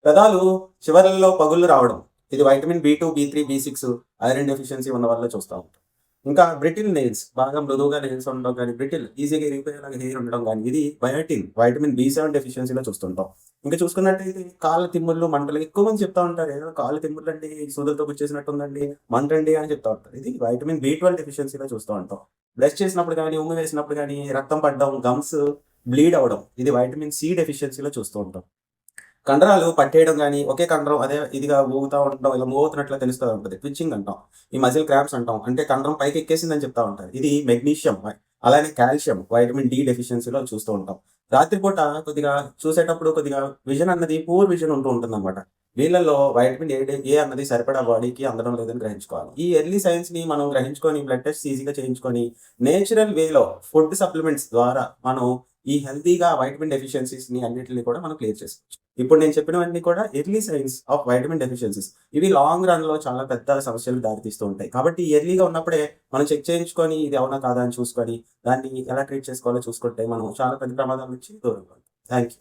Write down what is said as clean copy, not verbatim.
పెదాలు చివర్లలో పగుళ్ళు రావడం, ఇది వైటమిన్ బి2, బి3, బి6 ఐరన్ డెఫిషియన్సీ ఉన్న వాళ్ళలో చూస్తూ ఉంటాం. ఇంకా బ్రిటిల్ నెయిల్స్, బాగా మృదువుగా నెయిల్స్ ఉండడం కానీ, బ్రిటిల్ ఈజీగా ఇరిగిపోయేలాగా హెయిర్ ఉండడం కానీ, ఇది బయోటిన్ వైటమిన్ బి7 డెఫిషియన్సీలో చూస్తుంటాం. ఇంకా చూసుకున్నట్టయితే కాళ్ళ తిమ్ముళ్ళు, మంటలు, ఎక్కువ మంది చెప్తా ఉంటారు ఏదో కాళ్ళ తిమ్ముళ్ళు అండి, సూదులతో గుచ్చేసినట్టుందండి, మంటండి అని చెప్తా ఉంటారు. ఇది వైటమిన్ బి12 డెఫిషియన్సీలో చూస్తూ ఉంటాం. బ్రష్ చేసినప్పుడు కానీ, ఉమ్ము వేసినప్పుడు కానీ రక్తం పడడం, గమ్స్ బ్లీడ్ అవ్వడం, ఇది వైటమిన్ సి డెఫిషియన్సీలో చూస్తూ ఉంటాం. కండరాలు పట్టేయడం గానీ, ఒకే కండరం అదే ఇదిగా ఊగుతా ఉండడం, ఇలా మూవ్ అవుతున్నట్లుగా తెలుస్తా ఉంటది. ట్విచ్చింగ్ అంటాం. ఈ మజిల్ క్రాంప్స్ అంటాం. అంటే కండరం పైకెక్కేసిందని చెప్తా ఉంటారు. ఇది మెగ్నీషియం, అలానే కాల్షియం, వైటమిన్ డి డెఫిషియన్సీలో చూస్తూ ఉంటాం. రాత్రిపూట కొద్దిగా చూసేటప్పుడు కొద్దిగా విజన్ అన్నది పూర్ విజన్ ఉంటూ ఉంటుందన్నమాట. వీళ్ళలో వైటమిన్ ఏ అన్నది సరిపడా బాడీకి అందడం లేదని గ్రహించుకోవాలి. ఈ ఎర్లీ సైన్స్‌ని మనం గ్రహించుకొని, బ్లడ్ టెస్ట్ ఈజీగా చేయించుకొని, నేచురల్ వేలో ఫుడ్ సప్లిమెంట్స్ ద్వారా మనం ఈ హెల్తీగా వైటమిన్ డెఫిషియన్సీస్‌ని అన్నిటిని కూడా మనం క్లియర్ చేసుకోవచ్చు. ఇప్పుడు నేను చెప్పినవన్నీ కూడా early science of vitamin deficiencies. ఇవి లాంగ్ రన్‌లో చాలా పెద్ద సమస్యలకు దారితీస్తూ ఉంటాయి. కాబట్టి ఎర్లీగా ఉన్నప్పుడే మనం చెక్ చేయించుకొని ఇది అవునా కాదా అని చూసుకొని, దాన్ని ఎలా ట్రీట్ చేసుకోవాలో చూసుకుంటే మనం చాలా పెద్ద ప్రమాదాల నుంచి దూరంగా ఉంటాం. Thank you.